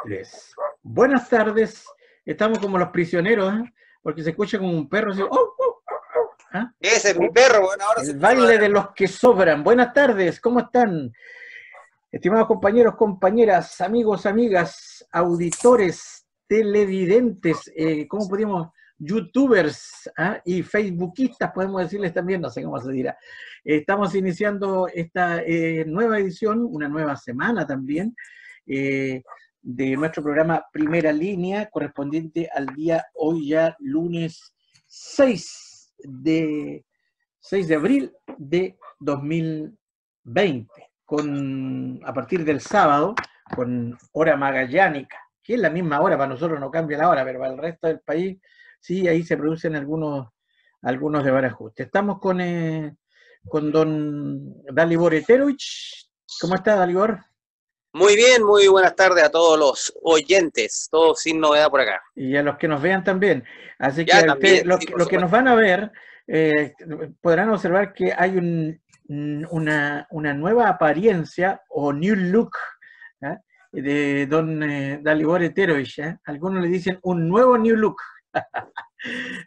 Tres. Buenas tardes. Estamos como los prisioneros, ¿eh? Porque se escucha como un perro así. ¡Oh, oh, oh, oh! ¿Ah? Ese es mi perro, bueno, ahora se El puso baile de los que sobran. Buenas tardes, ¿cómo están? Estimados compañeros, compañeras, amigos, amigas, auditores, televidentes, ¿cómo podríamos? Youtubers, ¿ah? Y facebookistas, podemos decirles también, no sé cómo se dirá. Estamos iniciando esta nueva edición, una nueva semana también, de nuestro programa Primera Línea, correspondiente al día hoy ya lunes 6 de abril de 2020. A partir del sábado, con hora magallánica, que es la misma hora, para nosotros no cambia la hora, pero para el resto del país, sí, ahí se producen algunos desbarajustes. Estamos con don Dalibor Eterovich. ¿Cómo está, Dalibor? Muy bien, muy buenas tardes a todos los oyentes, todos sin novedad por acá. Y a los que nos vean también. Así Ya que también, los sí, por que supuesto. nos van a ver podrán observar que hay una nueva apariencia o new look, ¿eh? De don Dalibor Eterovich. Algunos le dicen un nuevo new look.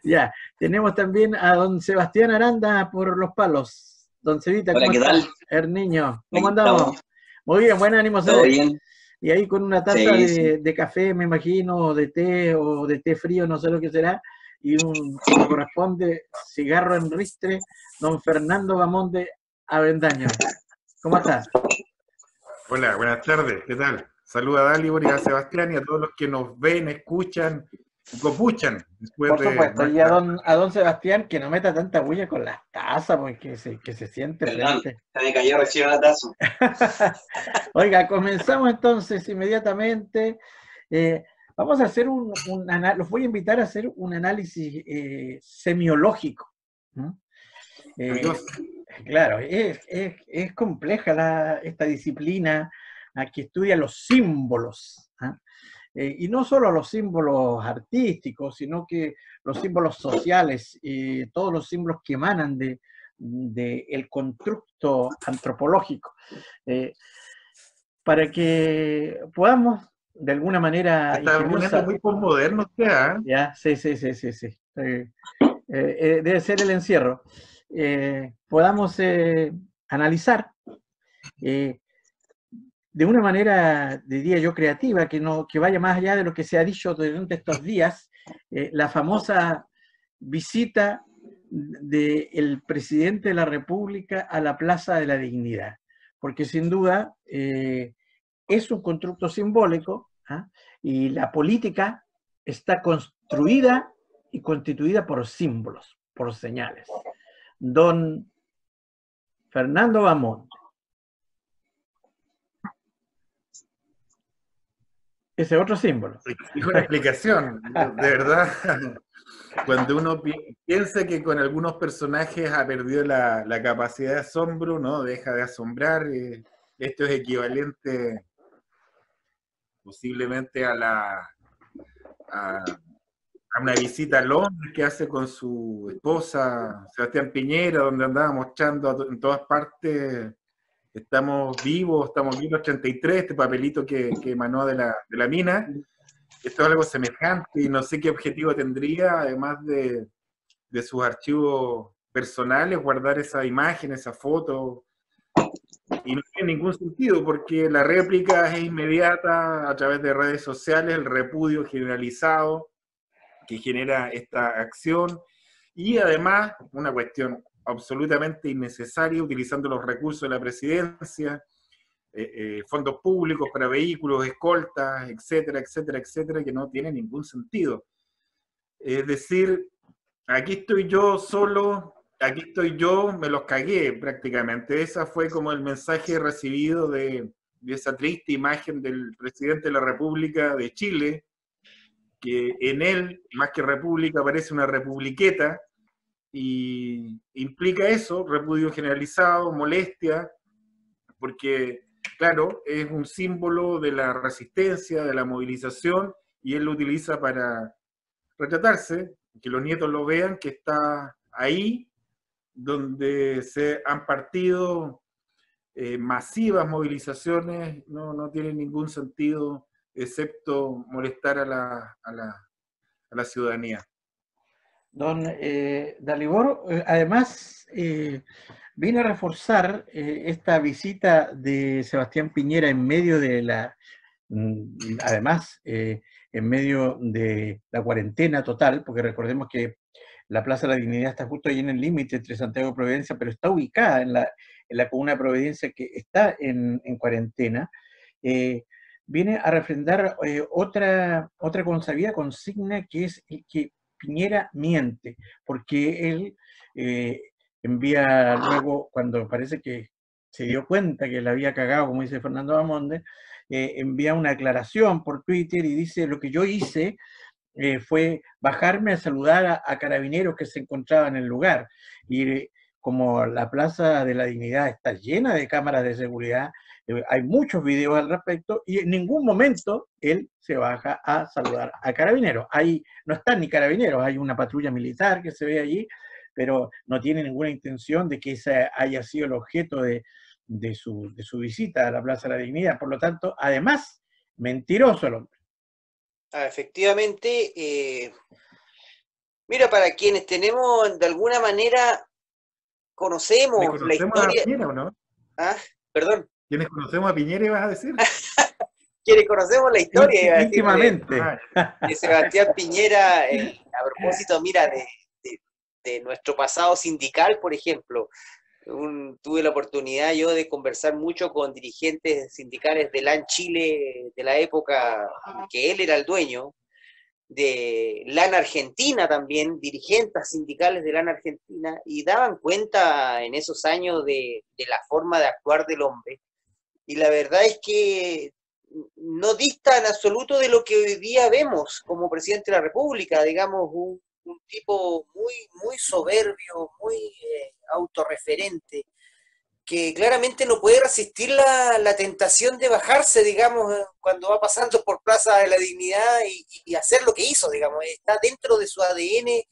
Ya, tenemos también a don Sebastián Aranda por los palos. Don Cevita, Hola, ¿cómo ¿qué está? tal? Niño, ¿cómo Aquí andamos? estamos. Muy bien, buen ánimo se ¿Todo ve. bien? Y ahí con una taza Sí, sí. de café, me imagino, o de té frío, no sé lo que será, y como corresponde, cigarro en ristre, don Fernando Bamón de Avendaño. ¿Cómo está? Hola, buenas tardes, ¿qué tal? Saluda a Dalibor y a Sebastián y a todos los que nos ven, escuchan y copuchan después Por de supuesto, y a nuestra... don Sebastián, que no meta tanta bulla con las tazas, porque que se siente Perdón, frente. se me cayó recién una taza. Oiga, comenzamos entonces inmediatamente. Vamos a hacer los voy a invitar a hacer un análisis semiológico, ¿no? Dios, Claro, es compleja esta disciplina que estudia los símbolos, ¿ah? Y no solo los símbolos artísticos, sino que los símbolos sociales, todos los símbolos que emanan de el constructo antropológico, para que podamos de alguna se manera está poniendo ingeniosa, muy posmoderno usted, ¿ah? ya, sí, debe ser el encierro, podamos analizar eh, de una manera, diría yo, creativa, que vaya más allá de lo que se ha dicho durante estos días, la famosa visita del presidente de la República a la Plaza de la Dignidad, porque sin duda es un constructo simbólico, ¿ah? Y la política está construida y constituida por símbolos, por señales. Don Fernando Bamón. Ese otro símbolo. Dijo una explicación, de verdad. Cuando uno piensa que con algunos personajes ha perdido la capacidad de asombro, ¿no? Deja de asombrar. Esto es equivalente posiblemente a una visita a Londres que hace con su esposa, Sebastián Piñera, donde andaba mostrando en todas partes, estamos vivos 33, este papelito que emanó de la mina. Esto es algo semejante y no sé qué objetivo tendría, además de sus archivos personales, guardar esa imagen, esa foto. Y no tiene ningún sentido porque la réplica es inmediata a través de redes sociales, el repudio generalizado que genera esta acción y además una cuestión absolutamente innecesaria utilizando los recursos de la presidencia, fondos públicos para vehículos, escoltas, etcétera, etcétera, etcétera, que no tiene ningún sentido. Es decir, aquí estoy yo solo, aquí estoy yo, me los cagué prácticamente. Esa fue como el mensaje recibido de esa triste imagen del presidente de la República de Chile, que en él, más que república, parece una republiqueta, y implica eso, repudio generalizado, molestia, porque, claro, es un símbolo de la resistencia, de la movilización, y él lo utiliza para retratarse, que los nietos lo vean, que está ahí, donde se han partido masivas movilizaciones, no tiene ningún sentido excepto molestar a la ciudadanía. Don Dalibor, además, viene a reforzar esta visita de Sebastián Piñera en medio de además, en medio de la cuarentena total, porque recordemos que la Plaza de la Dignidad está justo ahí en el límite entre Santiago y Providencia, pero está ubicada en la comuna de Providencia, que está en cuarentena. Viene a refrendar otra consabida consigna, que es que Piñera miente, porque él envía luego, cuando parece que se dio cuenta que la había cagado, como dice Fernando Bamonde, envía una aclaración por Twitter y dice: lo que yo hice fue bajarme a saludar a carabineros que se encontraban en el lugar. Y como la Plaza de la Dignidad está llena de cámaras de seguridad, hay muchos videos al respecto, y en ningún momento él se baja a saludar a carabineros. Ahí no están ni carabineros, hay una patrulla militar que se ve allí, pero no tiene ninguna intención de que ese haya sido el objeto de su visita a la Plaza de la Dignidad. Por lo tanto, además, mentiroso el hombre. Efectivamente, mira, para quienes tenemos de alguna manera, conocemos la ¿Conocemos historia. a Piñera o no? ¿Ah? Perdón. ¿Quiénes conocemos a Piñera, ibas a decir? Quienes conocemos la historia, iba a decir, íntimamente, de Sebastián Piñera, a propósito, mira, de nuestro pasado sindical, por ejemplo. Tuve la oportunidad yo de conversar mucho con dirigentes sindicales de LAN Chile, de la época que él era el dueño, de LAN Argentina también, dirigentes sindicales de LAN Argentina, y daban cuenta en esos años de la forma de actuar del hombre. Y la verdad es que no dista en absoluto de lo que hoy día vemos como presidente de la República, digamos, un tipo muy soberbio, muy autorreferente, que claramente no puede resistir la tentación de bajarse, digamos, cuando va pasando por Plaza de la Dignidad y hacer lo que hizo, digamos. Está dentro de su ADN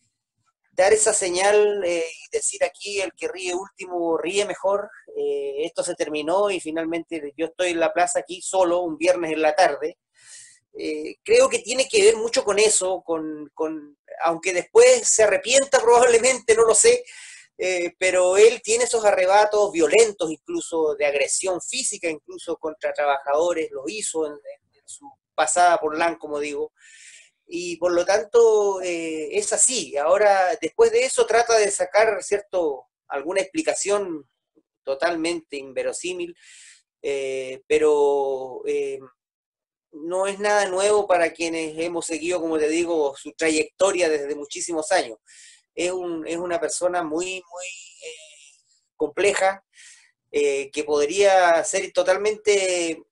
dar esa señal y decir: aquí el que ríe último ríe mejor. Esto se terminó y finalmente yo estoy en la plaza aquí solo un viernes en la tarde. Creo que tiene que ver mucho con eso, aunque después se arrepienta probablemente, no lo sé, pero él tiene esos arrebatos violentos, incluso de agresión física, incluso contra trabajadores, lo hizo en su pasada por LAN, como digo, y por lo tanto es así. Ahora, después de eso, trata de sacar, alguna explicación totalmente inverosímil, pero no es nada nuevo para quienes hemos seguido, como te digo, su trayectoria desde muchísimos años. Es una persona muy compleja, que podría ser totalmente,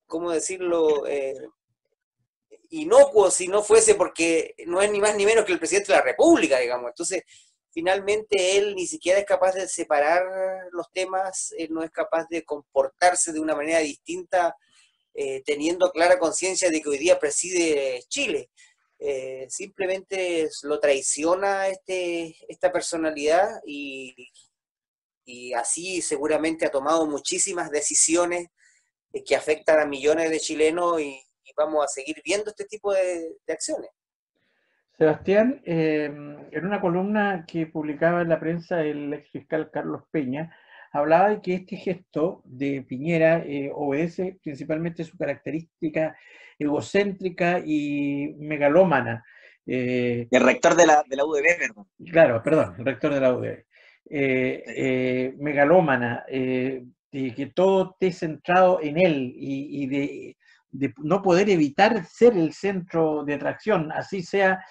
¿cómo decirlo?, inocuo si no fuese porque no es ni más ni menos que el presidente de la República, digamos. Entonces, finalmente él ni siquiera es capaz de separar los temas, él no es capaz de comportarse de una manera distinta, teniendo clara conciencia de que hoy día preside Chile. Simplemente lo traiciona esta personalidad y así seguramente ha tomado muchísimas decisiones que afectan a millones de chilenos y vamos a seguir viendo este tipo de acciones. Sebastián, en una columna que publicaba en la prensa el exfiscal Carlos Peña, hablaba de que este gesto de Piñera obedece principalmente su característica egocéntrica y megalómana. El rector de la UDB, perdón. Claro, perdón, el rector de la UDB. Megalómana, de que todo esté centrado en él y de no poder evitar ser el centro de atracción, así sea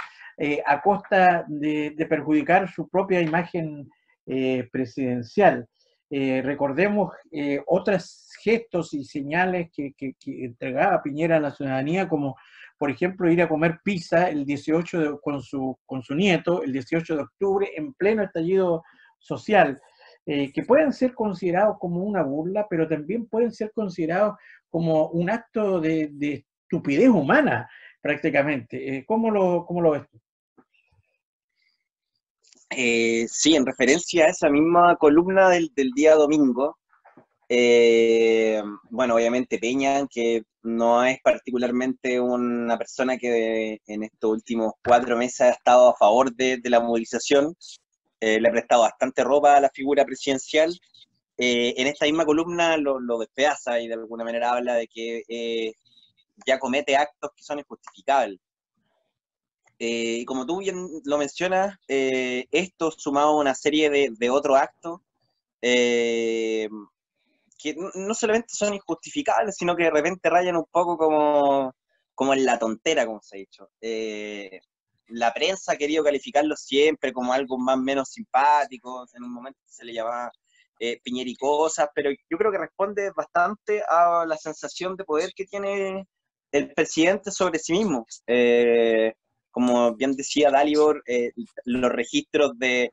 a costa de perjudicar su propia imagen presidencial. Recordemos otros gestos y señales que entregaba Piñera a la ciudadanía, como por ejemplo ir a comer pizza el 18 con su nieto, el 18 de octubre, en pleno estallido social, que pueden ser considerados como una burla, pero también pueden ser considerados como un acto de estupidez humana, prácticamente. ¿Cómo lo ves tú? Sí, en referencia a esa misma columna del día domingo, Bueno, obviamente Peña, que no es particularmente una persona que en estos últimos 4 meses ha estado a favor de la movilización, le ha prestado bastante ropa a la figura presidencial. En esta misma columna lo despedaza y de alguna manera habla de que ya comete actos que son injustificables. Y como tú bien lo mencionas, esto sumado a una serie de otros actos, que no solamente son injustificables, sino que de repente rayan un poco como en la tontera, como se ha dicho. La prensa ha querido calificarlo siempre como algo más o menos simpático, en un momento se le llamaba piñericosas, pero yo creo que responde bastante a la sensación de poder que tiene el presidente sobre sí mismo. Como bien decía Dalibor, los registros del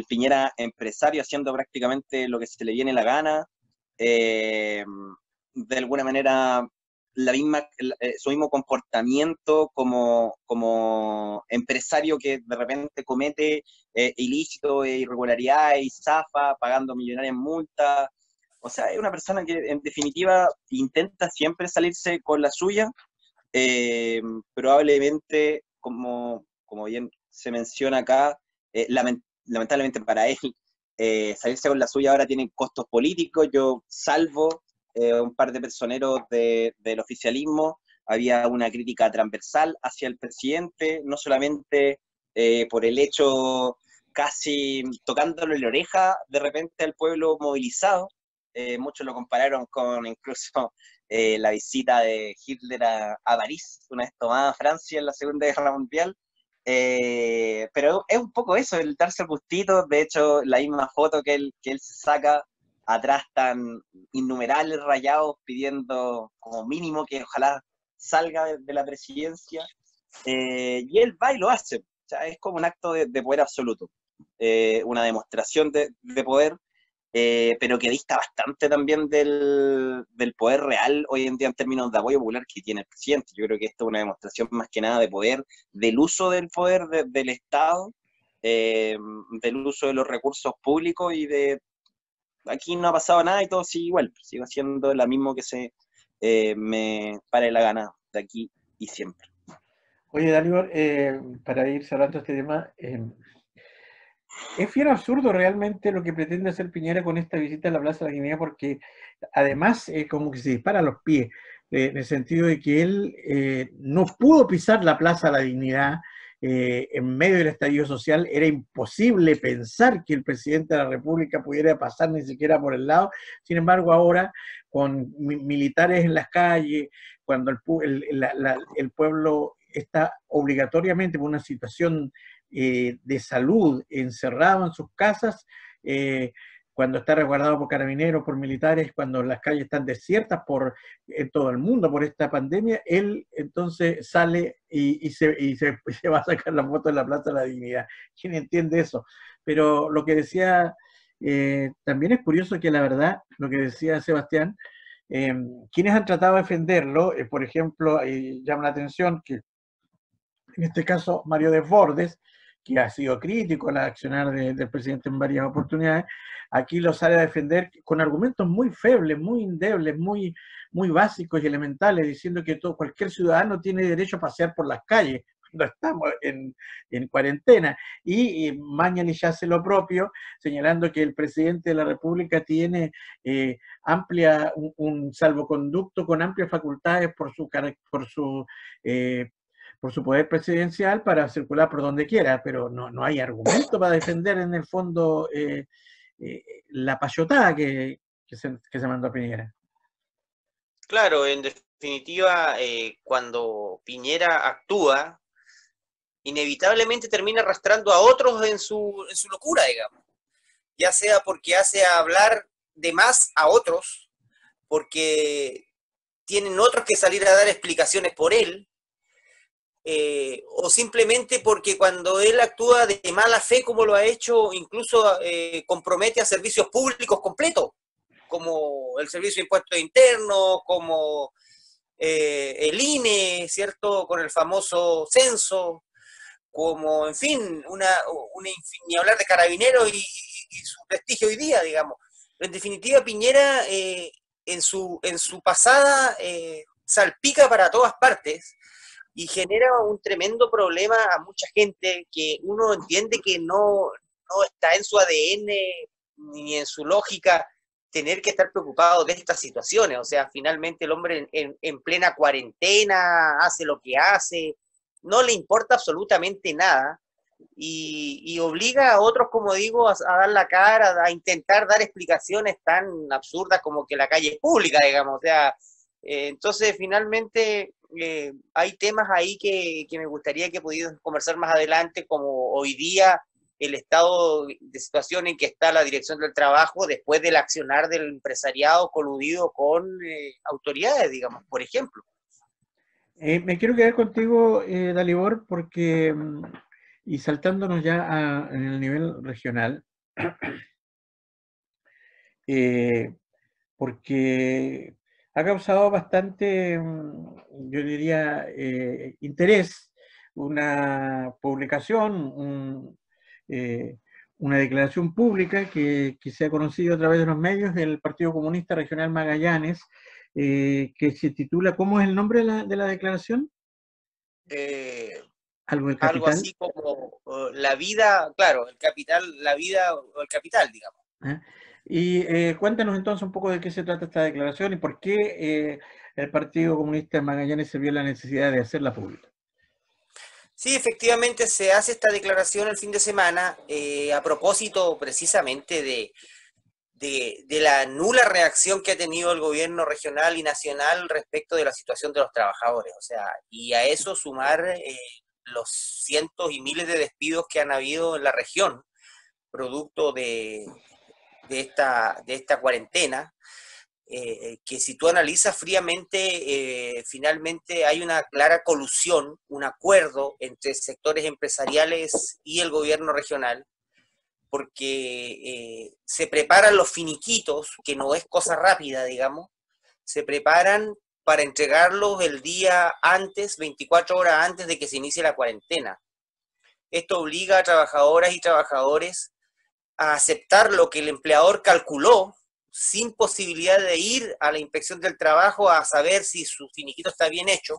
Piñera empresario haciendo prácticamente lo que se le viene la gana, de alguna manera su mismo comportamiento como empresario que de repente comete ilícitos e irregularidades y zafa pagando millonarias multas. O sea, es una persona que en definitiva intenta siempre salirse con la suya. Probablemente, como bien se menciona acá, lamentablemente para él, salirse con la suya ahora tiene costos políticos. Yo salvo un par de personeros del oficialismo, había una crítica transversal hacia el presidente, no solamente por el hecho casi tocándole la oreja de repente al pueblo movilizado. Muchos lo compararon con incluso la visita de Hitler a París, una vez tomada Francia en la Segunda Guerra Mundial. Pero es un poco eso, el darse el gustito. De hecho, la misma foto que él se saca, atrás están innumerables rayados pidiendo como mínimo que ojalá salga de la presidencia, y él va y lo hace. O sea, es como un acto de poder absoluto, una demostración de poder, pero que dista bastante también del poder real hoy en día en términos de apoyo popular que tiene el presidente. Yo creo que esto es una demostración más que nada de poder, del uso del poder del Estado, del uso de los recursos públicos y de aquí no ha pasado nada y todo sigue igual, sigo haciendo lo mismo que me pare la gana de aquí y siempre. Oye, Dalibor, para ir cerrando este tema, es bien absurdo realmente lo que pretende hacer Piñera con esta visita a la Plaza de la Dignidad, porque además como que se dispara a los pies, en el sentido de que él no pudo pisar la Plaza de la Dignidad en medio del estallido social. Era imposible pensar que el presidente de la República pudiera pasar ni siquiera por el lado. Sin embargo, ahora, con militares en las calles, cuando el pueblo está obligatoriamente por una situación de salud encerrado en sus casas, cuando está resguardado por carabineros, por militares, cuando las calles están desiertas en todo el mundo por esta pandemia, él entonces sale y se va a sacar la foto en la Plaza de la Dignidad. ¿Quién entiende eso? Pero lo que decía, también es curioso que la verdad, lo que decía Sebastián, quienes han tratado de defenderlo, por ejemplo, llama la atención que en este caso Mario Desbordes, que ha sido crítico al accionar del presidente en varias oportunidades, aquí lo sale a defender con argumentos muy febles, muy endebles, muy básicos y elementales, diciendo que cualquier ciudadano tiene derecho a pasear por las calles cuando estamos en cuarentena. Y Mañalich hace lo propio, señalando que el presidente de la República tiene un salvoconducto con amplias facultades por su poder presidencial para circular por donde quiera, pero no hay argumento para defender en el fondo la payotada que se mandó a Piñera. Claro, en definitiva, cuando Piñera actúa, inevitablemente termina arrastrando a otros en su locura, digamos. Ya sea porque hace hablar de más a otros, porque tienen otros que salir a dar explicaciones por él, o simplemente porque cuando él actúa de mala fe, como lo ha hecho, incluso compromete a servicios públicos completos, como el Servicio de Impuestos Internos, como el INE, ¿cierto?, con el famoso censo, como, en fin, ni hablar de Carabineros y su prestigio hoy día, digamos. En definitiva, Piñera en su pasada salpica para todas partes y genera un tremendo problema a mucha gente que uno entiende que no está en su ADN ni en su lógica tener que estar preocupado de estas situaciones. O sea, finalmente el hombre en plena cuarentena hace lo que hace, no le importa absolutamente nada y obliga a otros, como digo, a dar la cara, a intentar dar explicaciones tan absurdas como que la calle es pública, digamos. O sea, entonces finalmente hay temas ahí que me gustaría que pudiéramos conversar más adelante, como hoy día el estado de situación en que está la Dirección del Trabajo después del accionar del empresariado coludido con autoridades, digamos, por ejemplo. Me quiero quedar contigo, Dalibor, porque, y saltándonos ya en el nivel regional, porque ha causado bastante, yo diría, interés una publicación, una declaración pública que se ha conocido a través de los medios del Partido Comunista Regional Magallanes, que se titula, ¿cómo es el nombre de la declaración? ¿Algo del capital? Algo así como la vida, claro, el capital, la vida o el capital, digamos. ¿Ah? Y cuéntanos entonces un poco de qué se trata esta declaración y por qué el Partido Comunista de Magallanes se vio la necesidad de hacerla pública. Sí, efectivamente se hace esta declaración el fin de semana a propósito precisamente de la nula reacción que ha tenido el gobierno regional y nacional respecto de la situación de los trabajadores. O sea, y a eso sumar los cientos y miles de despidos que han habido en la región, producto de esta cuarentena, que si tú analizas fríamente, finalmente hay una clara colusión, un acuerdo entre sectores empresariales y el gobierno regional, porque se preparan los finiquitos, que no es cosa rápida, digamos, se preparan para entregarlos el día antes, 24 horas antes de que se inicie la cuarentena. Esto obliga a trabajadoras y trabajadores a aceptar lo que el empleador calculó, sin posibilidad de ir a la inspección del trabajo a saber si su finiquito está bien hecho,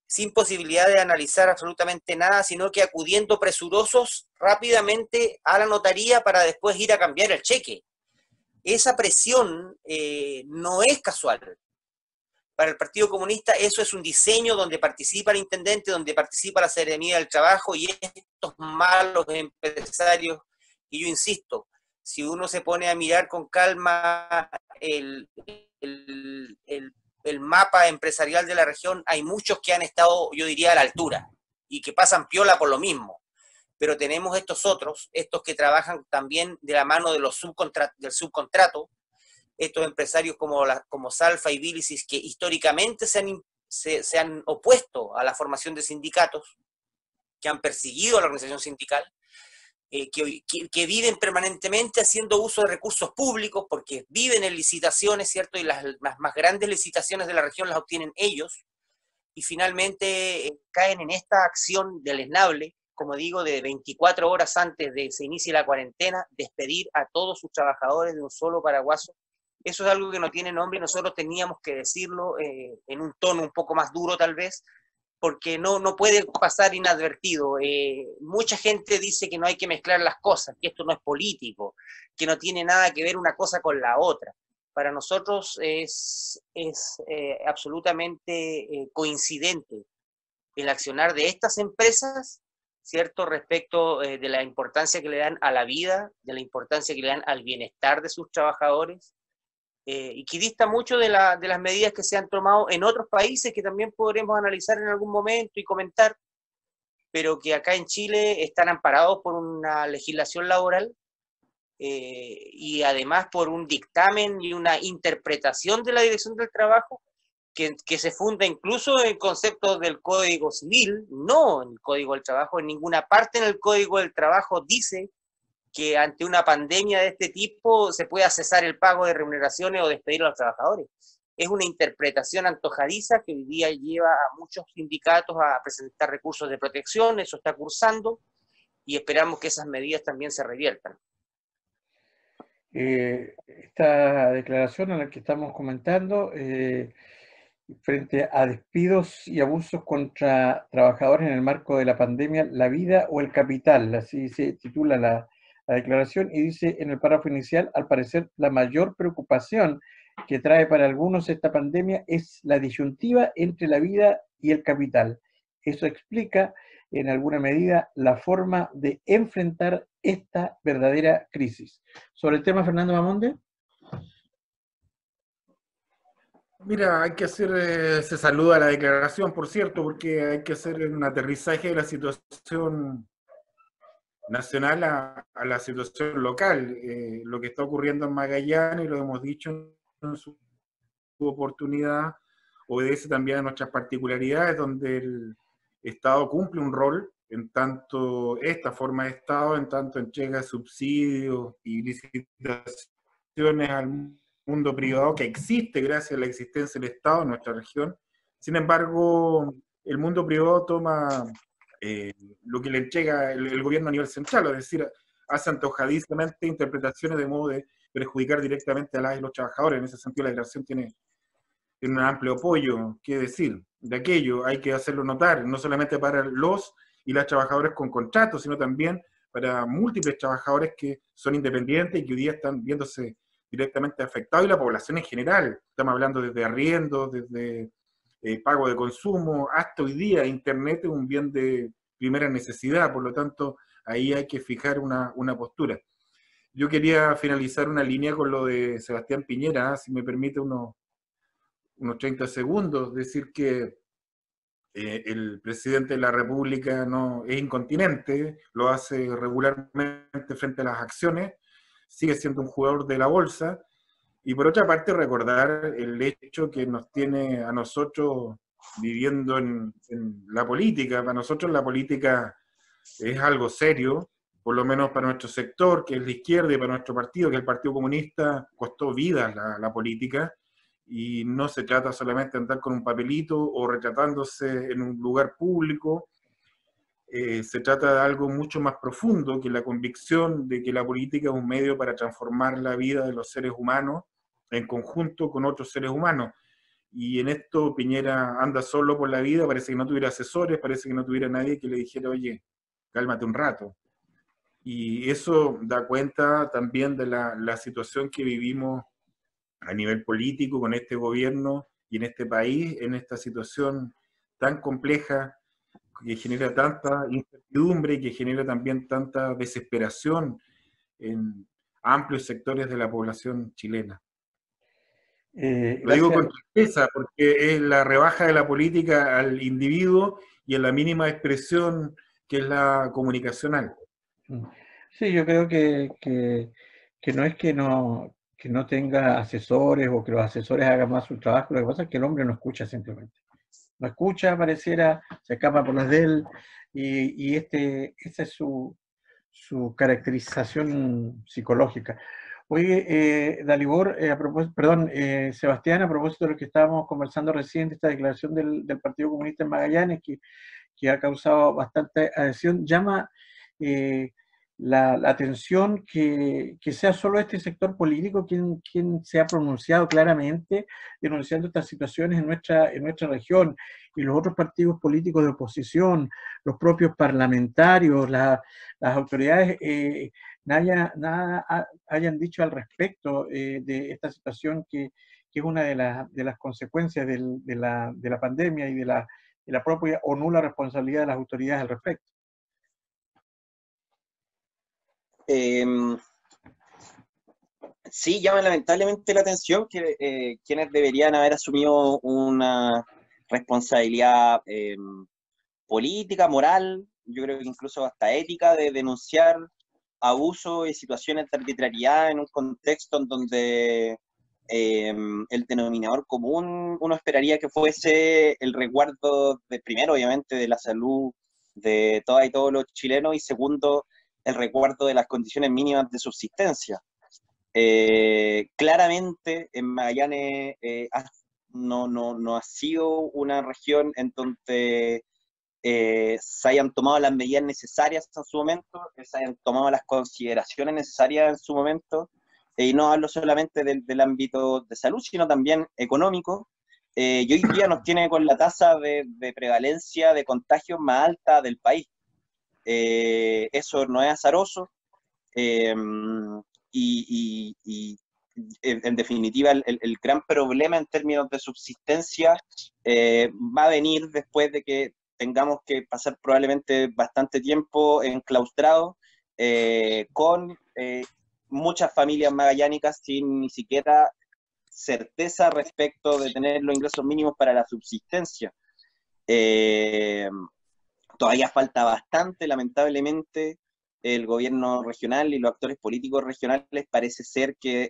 sin posibilidad de analizar absolutamente nada, sino que acudiendo presurosos rápidamente a la notaría para después ir a cambiar el cheque. Esa presión no es casual. Para el Partido Comunista eso es un diseño donde participa el intendente, donde participa la Seremía del Trabajo y estos malos empresarios. Y yo insisto, si uno se pone a mirar con calma el mapa empresarial de la región, hay muchos que han estado, yo diría, a la altura y que pasan piola por lo mismo. Pero tenemos estos otros, estos que trabajan también de la mano de los del subcontrato, estos empresarios como Salfa y Bilicis, que históricamente se han opuesto a la formación de sindicatos, que han perseguido a la organización sindical, que viven permanentemente haciendo uso de recursos públicos, porque viven en licitaciones, ¿cierto? Y las más grandes licitaciones de la región las obtienen ellos, y finalmente caen en esta acción deleznable, como digo, de 24 horas antes de que se inicie la cuarentena, despedir a todos sus trabajadores de un solo paraguaso. Eso es algo que no tiene nombre y nosotros teníamos que decirlo en un tono un poco más duro tal vez, porque no puede pasar inadvertido. Mucha gente dice que no hay que mezclar las cosas, que esto no es político, que no tiene nada que ver una cosa con la otra. Para nosotros es absolutamente coincidente el accionar de estas empresas, ¿cierto? Respecto de la importancia que le dan a la vida, de la importancia que le dan al bienestar de sus trabajadores, y que dista mucho de las medidas que se han tomado en otros países que también podremos analizar en algún momento y comentar, pero que acá en Chile están amparados por una legislación laboral y además por un dictamen y una interpretación de la Dirección del Trabajo que se funda incluso en conceptos del Código Civil, no en el Código del Trabajo. En ninguna parte en el Código del Trabajo dice que ante una pandemia de este tipo se pueda cesar el pago de remuneraciones o despedir a los trabajadores. Es una interpretación antojadiza que hoy día lleva a muchos sindicatos a presentar recursos de protección. Eso está cursando y esperamos que esas medidas también se reviertan. esta declaración a la que estamos comentando, frente a despidos y abusos contra trabajadores en el marco de la pandemia, la vida o el capital, así se titula la declaración, y dice en el párrafo inicial, al parecer la mayor preocupación que trae para algunos esta pandemia es la disyuntiva entre la vida y el capital. Eso explica en alguna medida la forma de enfrentar esta verdadera crisis. Sobre el tema, Fernando Bamonde. Mira, hay que hacer, se saluda la declaración, por cierto, porque hay que hacer un aterrizaje de la situación nacional a la situación local. Lo que está ocurriendo en Magallanes, y lo hemos dicho en su oportunidad, obedece también a nuestras particularidades, donde el Estado cumple un rol, en tanto esta forma de Estado, en tanto entrega subsidios y licitaciones al mundo privado que existe gracias a la existencia del Estado en nuestra región. Sin embargo, el mundo privado toma lo que le entrega el gobierno a nivel central, es decir, hace antojadizamente interpretaciones de modo de perjudicar directamente a las y los trabajadores. En ese sentido, la declaración tiene un amplio apoyo, qué decir, de aquello hay que hacerlo notar, no solamente para los y las trabajadores con contratos, sino también para múltiples trabajadores que son independientes y que hoy día están viéndose directamente afectados, y la población en general. Estamos hablando desde arriendos, desde pago de consumo, hasta hoy día Internet es un bien de primera necesidad, por lo tanto, ahí hay que fijar una postura. Yo quería finalizar una línea con lo de Sebastián Piñera, si me permite unos 30 segundos, decir que el presidente de la República no es incontinente, lo hace regularmente frente a las acciones, sigue siendo un jugador de la bolsa, y por otra parte recordar el hecho que nos tiene a nosotros viviendo en la política. Para nosotros la política es algo serio, por lo menos para nuestro sector, que es la izquierda, y para nuestro partido, que es el Partido Comunista, costó vidas la política, y no se trata solamente de andar con un papelito o retratándose en un lugar público. Se trata de algo mucho más profundo, que la convicción de que la política es un medio para transformar la vida de los seres humanos en conjunto con otros seres humanos. Y en esto Piñera anda solo por la vida, parece que no tuviera asesores, parece que no tuviera nadie que le dijera, oye, cálmate un rato. Y eso da cuenta también de la situación que vivimos a nivel político con este gobierno y en este país, en esta situación tan compleja, que genera tanta incertidumbre y que genera también tanta desesperación en amplios sectores de la población chilena. Lo digo con tristeza porque es la rebaja de la política al individuo y en la mínima expresión que es la comunicacional. Sí, yo creo que no es que no tenga asesores o que los asesores hagan más su trabajo, lo que pasa es que el hombre no escucha simplemente. No escucha, pareciera, se escapa por las de él, y esa es su caracterización psicológica. Oye, Dalibor, perdón, Sebastián, a propósito de lo que estábamos conversando recién, de esta declaración del Partido Comunista en Magallanes, que ha causado bastante adhesión, llama la atención que sea solo este sector político quien se ha pronunciado claramente denunciando estas situaciones en nuestra región, y los otros partidos políticos de oposición, los propios parlamentarios, las autoridades, nada hayan dicho al respecto de esta situación que es una de las consecuencias de la pandemia y de la propia o nula responsabilidad de las autoridades al respecto. Sí, llama lamentablemente la atención que quienes deberían haber asumido una responsabilidad política, moral, yo creo que incluso hasta ética, de denunciar abusos y situaciones de arbitrariedad en un contexto en donde el denominador común uno esperaría que fuese el resguardo, primero obviamente de la salud de todas y todos los chilenos, y segundo, el resguardo de las condiciones mínimas de subsistencia. Claramente en Magallanes no ha sido una región en donde se hayan tomado las medidas necesarias en su momento, se hayan tomado las consideraciones necesarias en su momento, y no hablo solamente del ámbito de salud, sino también económico, y hoy día nos tiene con la tasa de prevalencia de contagios más alta del país. Eso no es azaroso, eh, y en definitiva el gran problema en términos de subsistencia va a venir después de que tengamos que pasar probablemente bastante tiempo enclaustrados con muchas familias magallánicas sin ni siquiera certeza respecto de tener los ingresos mínimos para la subsistencia. Todavía falta bastante, lamentablemente. El gobierno regional y los actores políticos regionales parece ser que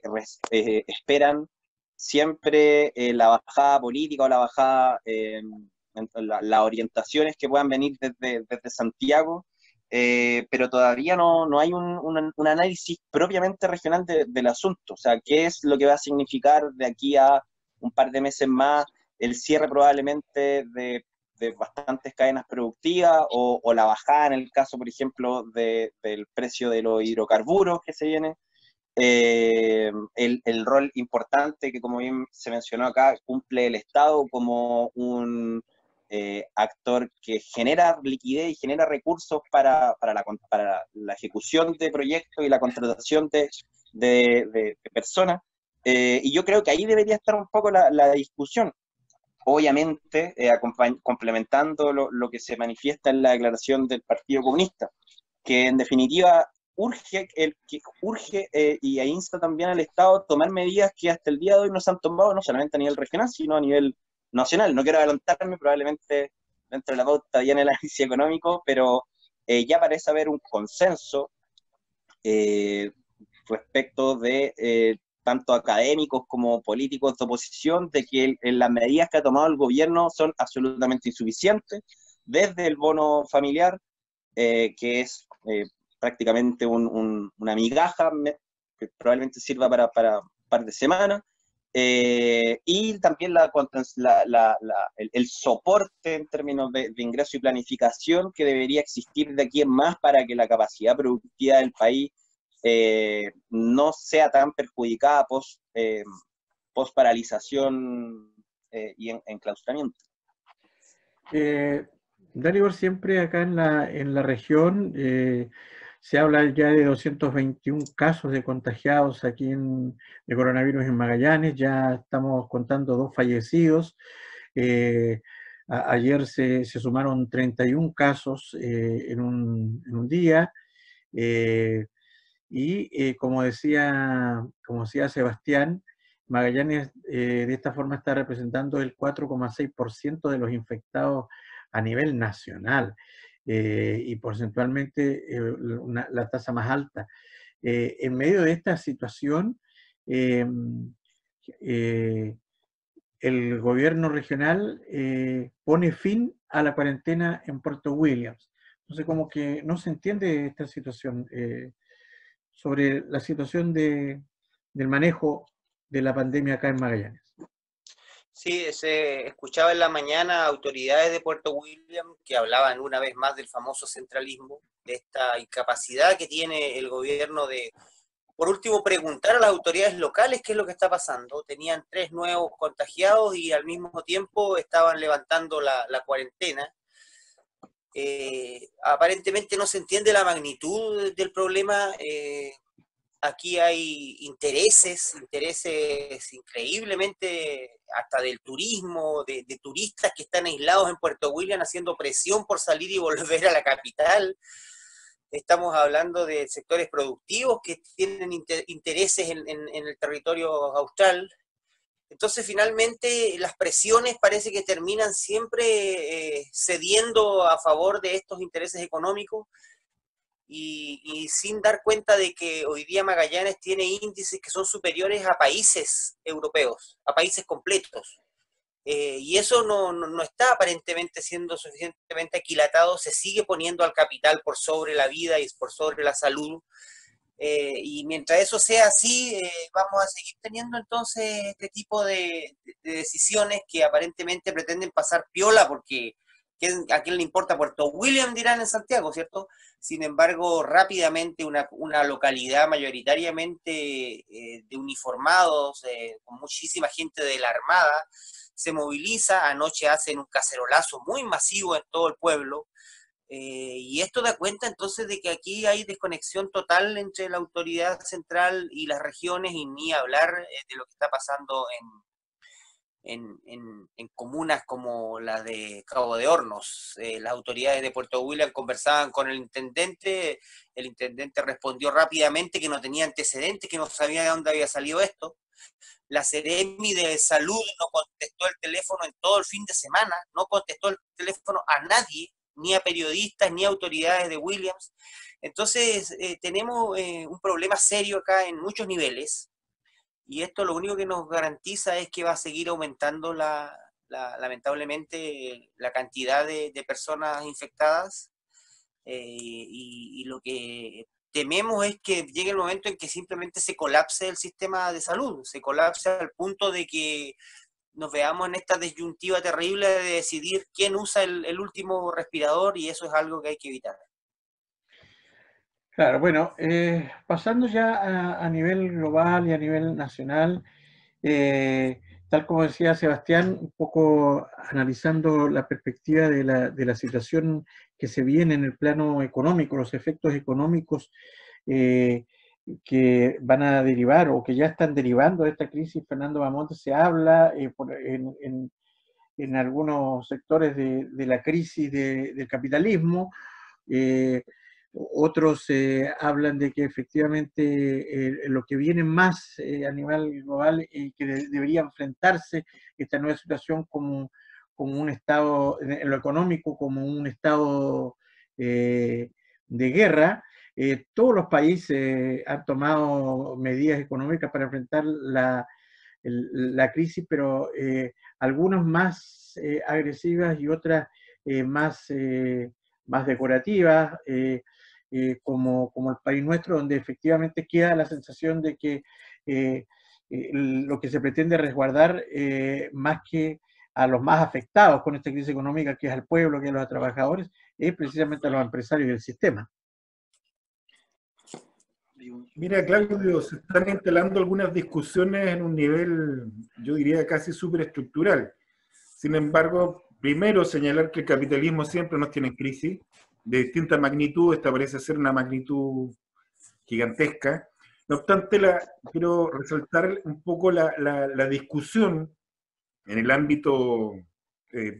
esperan siempre la bajada política o la bajada, las orientaciones que puedan venir desde Santiago, pero todavía no hay un análisis propiamente regional del asunto. O sea, ¿qué es lo que va a significar de aquí a un par de meses más el cierre probablemente de bastantes cadenas productivas o la bajada en el caso, por ejemplo, del precio de los hidrocarburos que se viene? El rol importante que, como bien se mencionó acá, cumple el Estado como un actor que genera liquidez y genera recursos para la ejecución de proyectos y la contratación de personas. Y yo creo que ahí debería estar un poco la discusión. Obviamente, complementando lo que se manifiesta en la declaración del Partido Comunista, que en definitiva urge y insta también al Estado a tomar medidas que hasta el día de hoy no se han tomado, no solamente a nivel regional, sino a nivel nacional. No quiero adelantarme, probablemente dentro de la pauta viene el análisis económico, pero ya parece haber un consenso respecto de tanto académicos como políticos de oposición, de que las medidas que ha tomado el gobierno son absolutamente insuficientes, desde el bono familiar, que es prácticamente una migaja, que probablemente sirva para un par de semanas, y también el soporte en términos de ingreso y planificación que debería existir de aquí en más para que la capacidad productiva del país no sea tan perjudicada post paralización y enclaustramiento. Dalibor, siempre acá en la región se habla ya de 221 casos de contagiados aquí de coronavirus en Magallanes, ya estamos contando 2 fallecidos. Ayer se sumaron 31 casos en un día. Como decía Sebastián, Magallanes de esta forma está representando el 4,6% de los infectados a nivel nacional y porcentualmente la tasa más alta. En medio de esta situación, el gobierno regional pone fin a la cuarentena en Puerto Williams. Entonces, como que no se entiende esta situación. Sobre la situación del manejo de la pandemia acá en Magallanes. Sí, se escuchaba en la mañana autoridades de Puerto William que hablaban una vez más del famoso centralismo, de esta incapacidad que tiene el gobierno de, por último, preguntar a las autoridades locales qué es lo que está pasando. Tenían 3 nuevos contagiados y al mismo tiempo estaban levantando la cuarentena. Aparentemente no se entiende la magnitud del problema. Aquí hay intereses increíblemente, hasta del turismo, de turistas que están aislados en Puerto William haciendo presión por salir y volver a la capital. Estamos hablando de sectores productivos que tienen intereses en el territorio austral. Entonces, finalmente, las presiones parece que terminan siempre cediendo a favor de estos intereses económicos y sin dar cuenta de que hoy día Magallanes tiene índices que son superiores a países europeos, a países completos. Y eso no está aparentemente siendo suficientemente aquilatado, se sigue poniendo al capital por sobre la vida y por sobre la salud. Y mientras eso sea así, vamos a seguir teniendo entonces este tipo de decisiones que aparentemente pretenden pasar piola, porque ¿A quién le importa Puerto William? Dirán en Santiago, ¿cierto? Sin embargo, rápidamente una localidad mayoritariamente de uniformados, con muchísima gente de la Armada, se moviliza. Anoche hacen un cacerolazo muy masivo en todo el pueblo. Y esto da cuenta entonces de que aquí hay desconexión total entre la autoridad central y las regiones, y ni hablar de lo que está pasando en comunas como la de Cabo de Hornos. Las autoridades de Puerto William conversaban con el intendente respondió rápidamente que no tenía antecedentes, que no sabía de dónde había salido esto. La Seremi de Salud no contestó el teléfono en todo el fin de semana, no contestó el teléfono a nadie, ni a periodistas, ni a autoridades de Williams. Entonces, tenemos un problema serio acá en muchos niveles, y esto lo único que nos garantiza es que va a seguir aumentando lamentablemente la cantidad de personas infectadas, y lo que tememos es que llegue el momento en que simplemente se colapse el sistema de salud, se colapse al punto de que nos veamos en esta disyuntiva terrible de decidir quién usa el último respirador, y eso es algo que hay que evitar. Claro, bueno, pasando ya a nivel global y a nivel nacional, tal como decía Sebastián, un poco analizando la perspectiva de la situación que se viene en el plano económico, los efectos económicos que van a derivar o que ya están derivando de esta crisis. Fernando Bamonte, se habla en algunos sectores de la crisis del capitalismo. Otros hablan de que efectivamente lo que viene más a nivel global y que debería enfrentarse esta nueva situación como un estado, en lo económico, como un estado de guerra. Todos los países han tomado medidas económicas para enfrentar la crisis, pero algunas más agresivas y otras más decorativas, como el país nuestro, donde efectivamente queda la sensación de que lo que se pretende resguardar, más que a los más afectados con esta crisis económica, que es al pueblo, que es a los trabajadores, es precisamente a los empresarios del sistema. Mira, Claudio, se están instalando algunas discusiones en un nivel, yo diría, casi superestructural. Sin embargo, primero señalar que el capitalismo siempre nos tiene en crisis, de distinta magnitud. Esta parece ser una magnitud gigantesca. No obstante, quiero resaltar un poco la discusión en el ámbito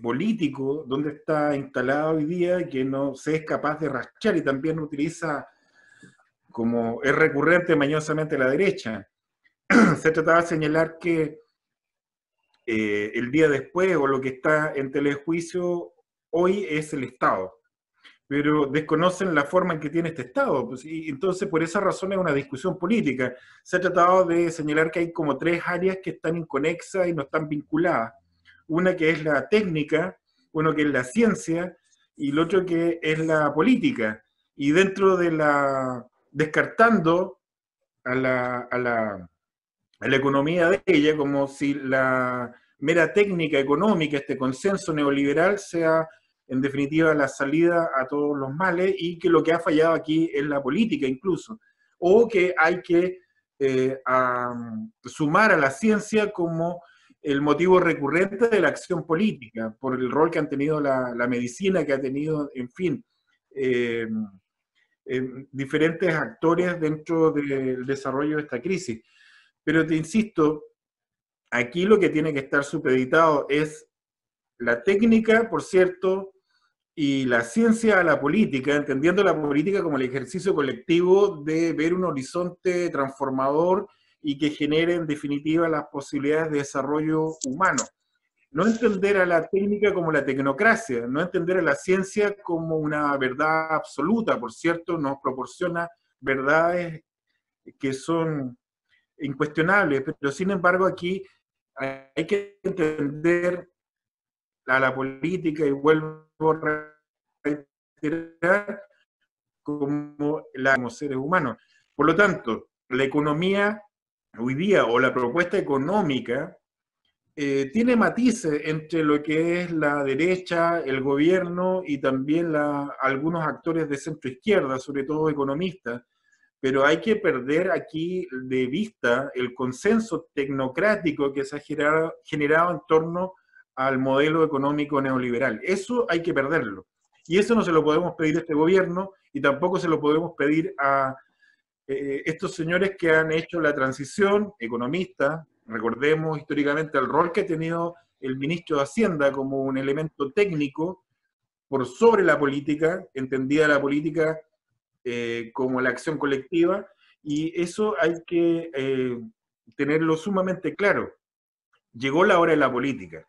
político, donde está instalado hoy día, que no se es capaz de rastrear y también utiliza, como es recurrente mañosamente, la derecha. Se trataba de señalar que el día después, o lo que está en telejuicio hoy, es el Estado, pero desconocen la forma en que tiene este Estado. Pues, y entonces, por esa razón, es una discusión política. Se ha tratado de señalar que hay como tres áreas que están inconexas y no están vinculadas. Una que es la técnica, uno que es la ciencia, y el otro que es la política. Y dentro de descartando a la economía de ella, como si la mera técnica económica, este consenso neoliberal, sea en definitiva la salida a todos los males, y que lo que ha fallado aquí es la política incluso, o que hay que sumar a la ciencia como el motivo recurrente de la acción política, por el rol que han tenido la medicina, que ha tenido, en fin, diferentes actores dentro del desarrollo de esta crisis. Pero te insisto, aquí lo que tiene que estar supeditado es la técnica, por cierto, y la ciencia a la política, entendiendo la política como el ejercicio colectivo de ver un horizonte transformador y que genere en definitiva las posibilidades de desarrollo humano. No entender a la técnica como la tecnocracia, no entender a la ciencia como una verdad absoluta, por cierto, nos proporciona verdades que son incuestionables, pero sin embargo aquí hay que entender a la política, y vuelvo a reiterar, como seres humanos. Por lo tanto, la economía hoy día, o la propuesta económica, tiene matices entre lo que es la derecha, el gobierno y también algunos actores de centro izquierda, sobre todo economistas, pero hay que perder aquí de vista el consenso tecnocrático que se ha generado en torno al modelo económico neoliberal. Eso hay que perderlo. Y eso no se lo podemos pedir a este gobierno y tampoco se lo podemos pedir a estos señores que han hecho la transición, economistas. Recordemos históricamente el rol que ha tenido el ministro de Hacienda como un elemento técnico por sobre la política, entendida la política como la acción colectiva, y eso hay que tenerlo sumamente claro. Llegó la hora de la política.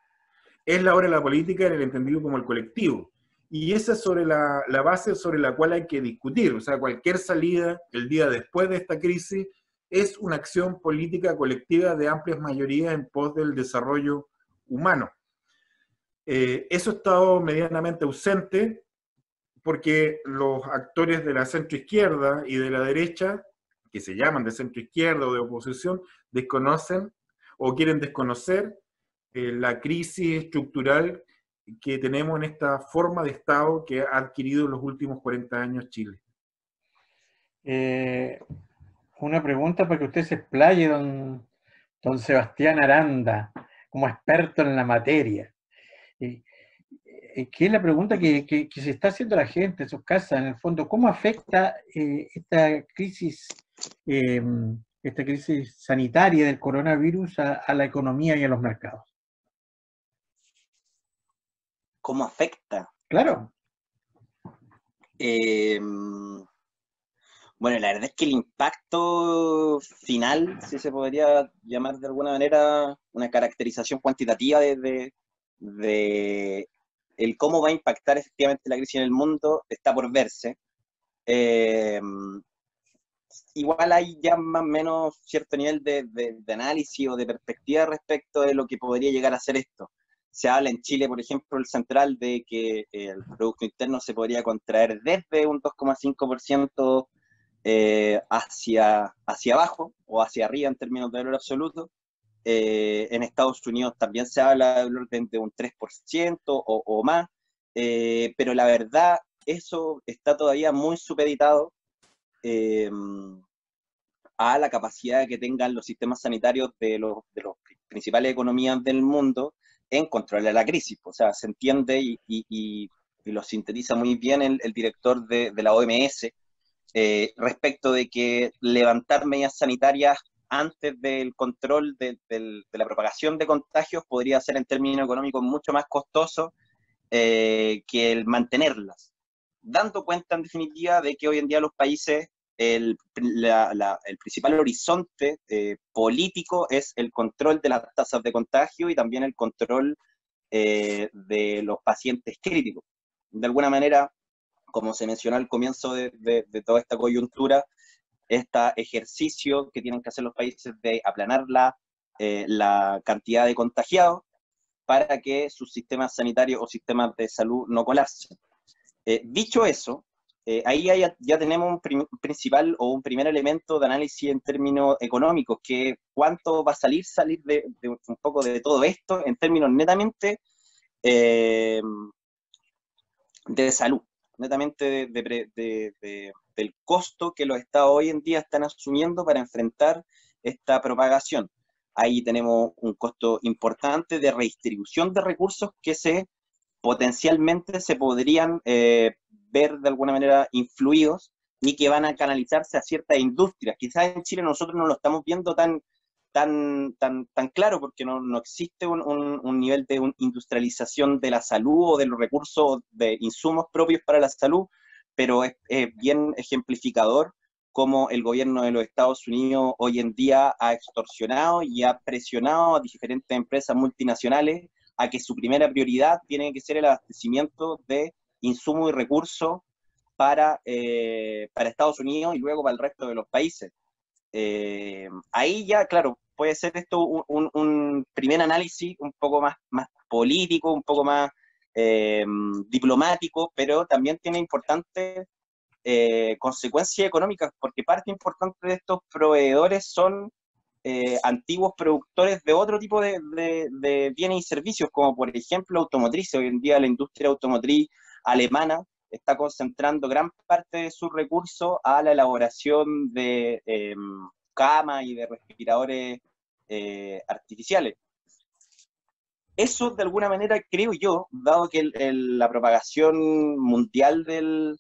Es la hora de la política en el entendido como el colectivo. Y esa es sobre la base sobre la cual hay que discutir. O sea, cualquier salida el día después de esta crisis es una acción política colectiva de amplias mayorías en pos del desarrollo humano. Eso ha estado medianamente ausente porque los actores de la centroizquierda y de la derecha, que se llaman de centroizquierda o de oposición, desconocen o quieren desconocer la crisis estructural que tenemos en esta forma de Estado que ha adquirido en los últimos 40 años Chile. Una pregunta para que usted se explaye, don Sebastián Aranda, como experto en la materia. ¿Qué es la pregunta que se está haciendo la gente en sus casas, en el fondo? ¿Cómo afecta esta crisis sanitaria del coronavirus a la economía y a los mercados? ¿Cómo afecta? Claro. Bueno, la verdad es que el impacto final, si se podría llamar de alguna manera, una caracterización cuantitativa de el cómo va a impactar efectivamente la crisis en el mundo, está por verse. Igual hay ya más o menos cierto nivel de análisis o de perspectiva respecto de lo que podría llegar a ser esto. Se habla en Chile, por ejemplo, el central de que el Producto Interno se podría contraer desde un 2,5% hacia abajo o hacia arriba en términos de valor absoluto. En Estados Unidos también se habla del orden de un 3% o más, pero la verdad eso está todavía muy supeditado a la capacidad que tengan los sistemas sanitarios de los principales economías del mundo en controlar la crisis. O sea, se entiende y lo sintetiza muy bien el director de la OMS respecto de que levantar medidas sanitarias antes del control de la propagación de contagios podría ser en términos económicos mucho más costoso que el mantenerlas, dando cuenta en definitiva de que hoy en día los países el principal horizonte político es el control de las tasas de contagio y también el control de los pacientes críticos. De alguna manera, como se mencionó al comienzo de toda esta coyuntura, este ejercicio que tienen que hacer los países de aplanar la cantidad de contagiados para que sus sistemas sanitarios o sistemas de salud no colapsen. Dicho eso, ahí ya tenemos un principal o un primer elemento de análisis en términos económicos, que cuánto va a salir de un poco de todo esto en términos netamente de salud, netamente del costo que los estados hoy en día están asumiendo para enfrentar esta propagación. Ahí tenemos un costo importante de redistribución de recursos que potencialmente se podrían ver de alguna manera influidos y que van a canalizarse a ciertas industrias. Quizás en Chile nosotros no lo estamos viendo tan claro porque no existe un nivel de industrialización de la salud o de los recursos de insumos propios para la salud, pero es bien ejemplificador cómo el gobierno de los Estados Unidos hoy en día ha extorsionado y ha presionado a diferentes empresas multinacionales a que su primera prioridad tiene que ser el abastecimiento de insumos y recursos para Estados Unidos y luego para el resto de los países. Ahí ya, claro, puede ser esto un primer análisis un poco más político, un poco más diplomático, pero también tiene importantes consecuencias económicas, porque parte importante de estos proveedores son antiguos productores de otro tipo de bienes y servicios, como por ejemplo automotriz. Hoy en día la industria automotriz alemana está concentrando gran parte de sus recursos a la elaboración de camas y de respiradores artificiales. Eso, de alguna manera, creo yo, dado que la propagación mundial del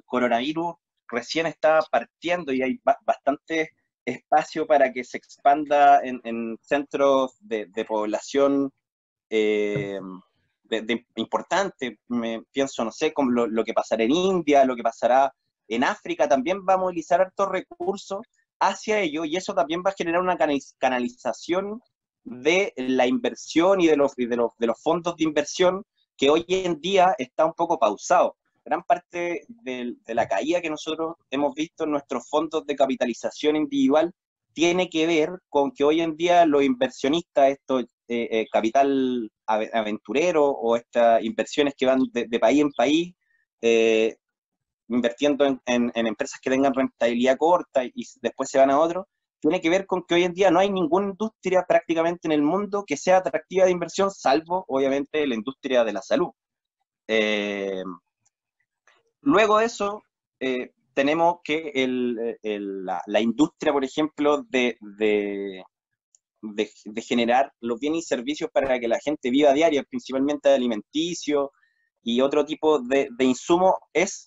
coronavirus recién está partiendo y hay bastante espacio para que se expanda en centros de población importante. Pienso, no sé, como lo que pasará en India, lo que pasará en África, también va a movilizar hartos recursos hacia ello, y eso también va a generar una canalización de la inversión y de los fondos de inversión, que hoy en día está un poco pausado. Gran parte de la caída que nosotros hemos visto en nuestros fondos de capitalización individual tiene que ver con que hoy en día los inversionistas, estos capital aventurero o estas inversiones que van de país en país, invirtiendo en empresas que tengan rentabilidad corta y después se van a otro, tiene que ver con que hoy en día no hay ninguna industria prácticamente en el mundo que sea atractiva de inversión, salvo obviamente la industria de la salud. Luego de eso, tenemos que la industria, por ejemplo, de generar los bienes y servicios para que la gente viva a diario, principalmente alimenticio y otro tipo de insumos, es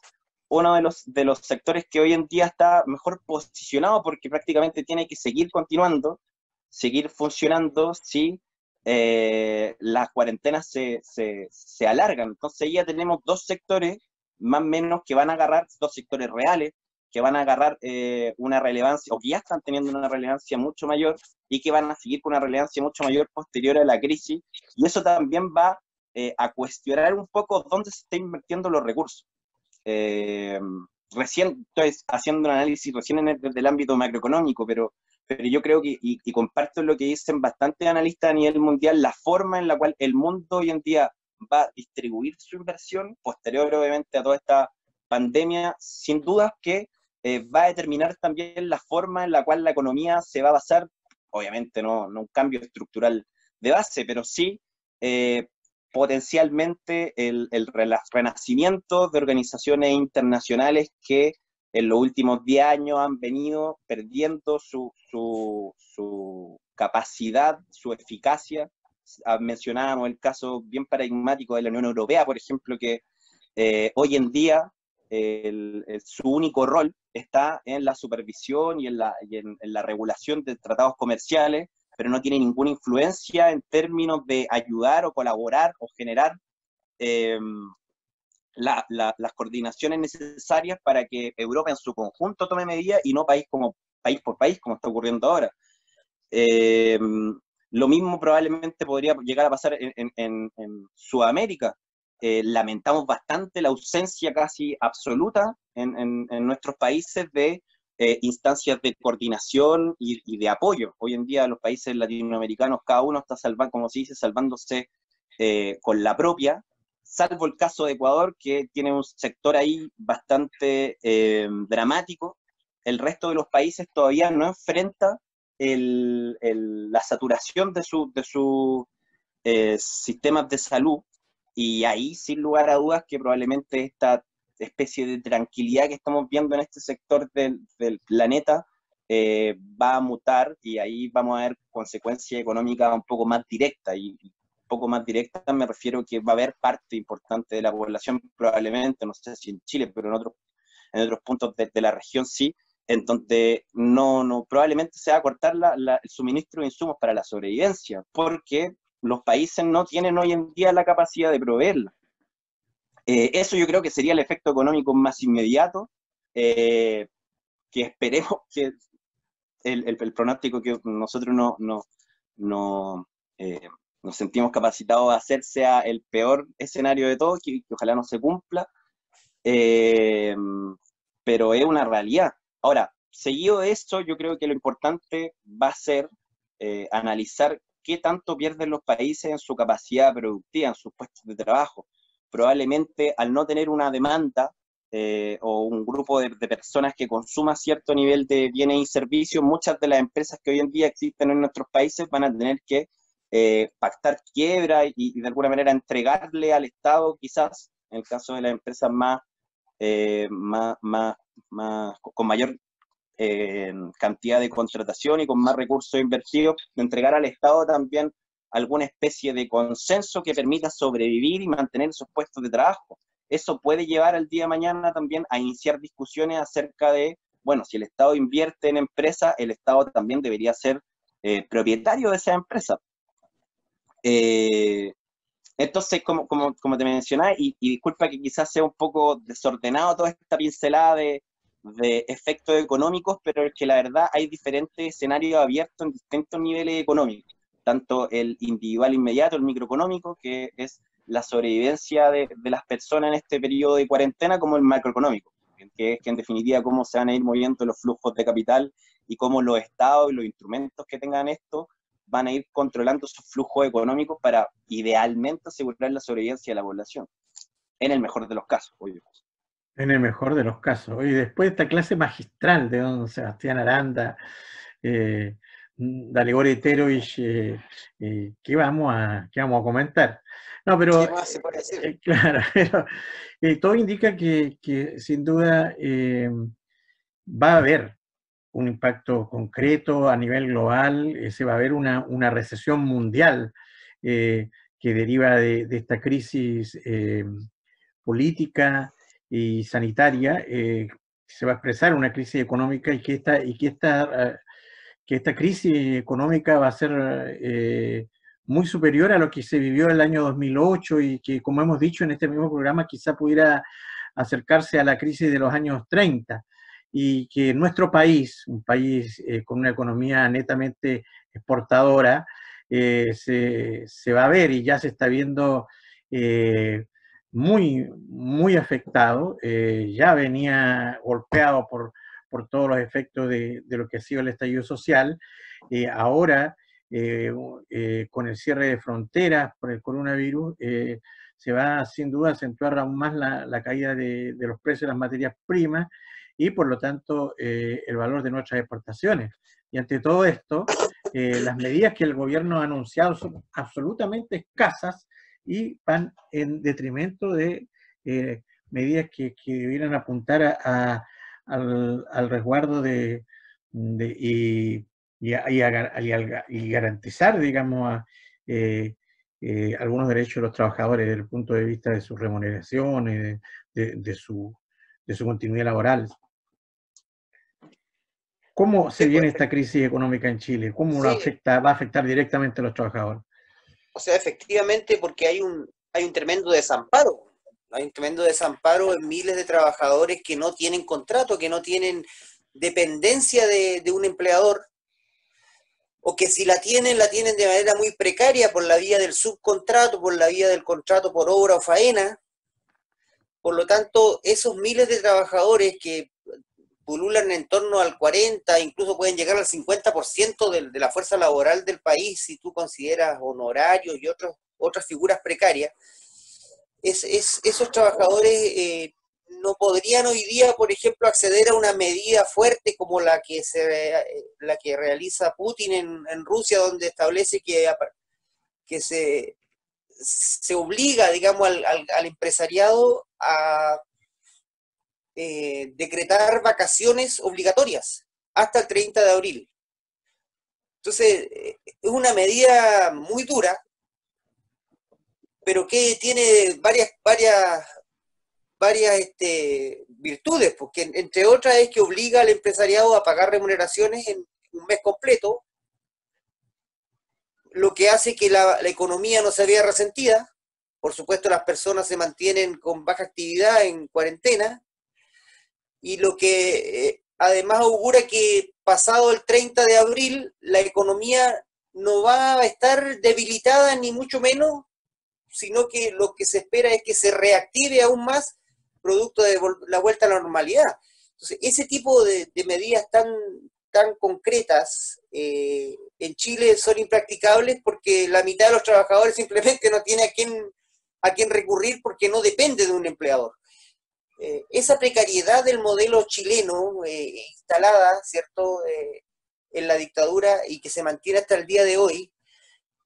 uno de los sectores que hoy en día está mejor posicionado, porque prácticamente tiene que seguir continuando, seguir funcionando si las cuarentenas se alargan. Entonces ya tenemos dos sectores más o menos que van a agarrar, dos sectores reales, que van a agarrar una relevancia, o que ya están teniendo una relevancia mucho mayor, y que van a seguir con una relevancia mucho mayor posterior a la crisis, y eso también va a cuestionar un poco dónde se están invirtiendo los recursos. Recién estoy haciendo un análisis recién desde el ámbito macroeconómico, pero yo creo que, y comparto lo que dicen bastantes analistas a nivel mundial, la forma en la cual el mundo hoy en día va a distribuir su inversión, posterior obviamente a toda esta pandemia, sin dudas que va a determinar también la forma en la cual la economía se va a basar, obviamente no un cambio estructural de base, pero sí potencialmente el renacimiento de organizaciones internacionales que en los últimos 10 años han venido perdiendo su capacidad, su eficacia. Mencionábamos el caso bien paradigmático de la Unión Europea, por ejemplo, que hoy en día su único rol está en la supervisión y en la regulación de tratados comerciales, pero no tiene ninguna influencia en términos de ayudar o colaborar o generar las coordinaciones necesarias para que Europa en su conjunto tome medidas y no país por país, como está ocurriendo ahora. Lo mismo probablemente podría llegar a pasar en Sudamérica. Lamentamos bastante la ausencia casi absoluta en nuestros países de instancias de coordinación y de apoyo. Hoy en día los países latinoamericanos, cada uno está como se dice, salvándose con la propia, salvo el caso de Ecuador, que tiene un sector ahí bastante dramático. El resto de los países todavía no enfrenta la saturación de sus sistemas de salud, y ahí sin lugar a dudas que probablemente esta especie de tranquilidad que estamos viendo en este sector del planeta va a mutar, y ahí vamos a ver consecuencias económicas un poco más directas, y un poco más directas me refiero que va a haber parte importante de la población, probablemente, no sé si en Chile, pero en otros puntos de la región sí, en donde probablemente se va a cortar el suministro de insumos para la sobrevivencia, porque los países no tienen hoy en día la capacidad de proveerla. Eso yo creo que sería el efecto económico más inmediato, que esperemos que el pronóstico que nosotros nos sentimos capacitados a hacer sea el peor escenario de todos, que ojalá no se cumpla, pero es una realidad. Ahora, seguido de esto, yo creo que lo importante va a ser analizar qué tanto pierden los países en su capacidad productiva, en sus puestos de trabajo. Probablemente al no tener una demanda o un grupo de personas que consuma cierto nivel de bienes y servicios, muchas de las empresas que hoy en día existen en nuestros países van a tener que pactar quiebra y de alguna manera entregarle al Estado, quizás, en el caso de las empresas con mayor cantidad de contratación y con más recursos invertidos, de entregar al Estado también alguna especie de consenso que permita sobrevivir y mantener esos puestos de trabajo. Eso puede llevar al día de mañana también a iniciar discusiones acerca de, bueno, si el Estado invierte en empresas, el Estado también debería ser propietario de esa empresa. Entonces, como te mencionaba, y disculpa que quizás sea un poco desordenado toda esta pincelada de efectos económicos, pero es que la verdad hay diferentes escenarios abiertos en distintos niveles económicos, tanto el individual inmediato, el microeconómico, que es la sobrevivencia de las personas en este periodo de cuarentena, como el macroeconómico, que es que en definitiva cómo se van a ir moviendo los flujos de capital y cómo los estados y los instrumentos que tengan esto van a ir controlando sus flujos económicos para idealmente asegurar la sobrevivencia de la población, en el mejor de los casos, obvio. En el mejor de los casos. Y después de esta clase magistral de don Sebastián Aranda, Dalibor Iterovich, ¿qué vamos a comentar? No, pero, ¿qué más se puede decir? claro, pero, todo indica que sin duda va a haber un impacto concreto a nivel global, se va a haber una recesión mundial que deriva de esta crisis política y sanitaria, se va a expresar una crisis económica y que esta crisis económica va a ser muy superior a lo que se vivió el año 2008 y que, como hemos dicho en este mismo programa, quizá pudiera acercarse a la crisis de los años 30, y que nuestro país, un país con una economía netamente exportadora, se va a ver y ya se está viendo muy afectado, ya venía golpeado por todos los efectos de lo que ha sido el estallido social. Ahora, con el cierre de fronteras por el coronavirus, se va sin duda a acentuar aún más la caída de los precios de las materias primas y por lo tanto el valor de nuestras exportaciones. Y ante todo esto, las medidas que el gobierno ha anunciado son absolutamente escasas y van en detrimento de medidas que debieran apuntar al resguardo y garantizar, digamos, algunos derechos de los trabajadores desde el punto de vista de sus remuneraciones, de su continuidad laboral. ¿Cómo se viene esta crisis económica en Chile? ¿Cómo va a afectar directamente a los trabajadores? O sea, efectivamente, porque hay un tremendo desamparo. Hay un tremendo desamparo en miles de trabajadores que no tienen contrato, que no tienen dependencia de un empleador, o que si la tienen de manera muy precaria por la vía del subcontrato, por la vía del contrato por obra o faena. Por lo tanto, esos miles de trabajadores que pululan en torno al 40%, incluso pueden llegar al 50% de la fuerza laboral del país, si tú consideras honorarios y otras figuras precarias, esos trabajadores no podrían hoy día, por ejemplo, acceder a una medida fuerte como la que realiza Putin en Rusia, donde establece que se obliga, digamos, al empresariado a decretar vacaciones obligatorias hasta el 30 de abril. Entonces, es una medida muy dura, pero que tiene varias virtudes, porque entre otras es que obliga al empresariado a pagar remuneraciones en un mes completo, lo que hace que la economía no se vea resentida. Por supuesto, las personas se mantienen con baja actividad en cuarentena, y lo que además augura que pasado el 30 de abril la economía no va a estar debilitada ni mucho menos, sino que lo que se espera es que se reactive aún más producto de la vuelta a la normalidad. Entonces, ese tipo de medidas tan concretas en Chile son impracticables porque la mitad de los trabajadores simplemente no tiene a quién recurrir porque no depende de un empleador. esa precariedad del modelo chileno instalada, ¿cierto?, en la dictadura y que se mantiene hasta el día de hoy,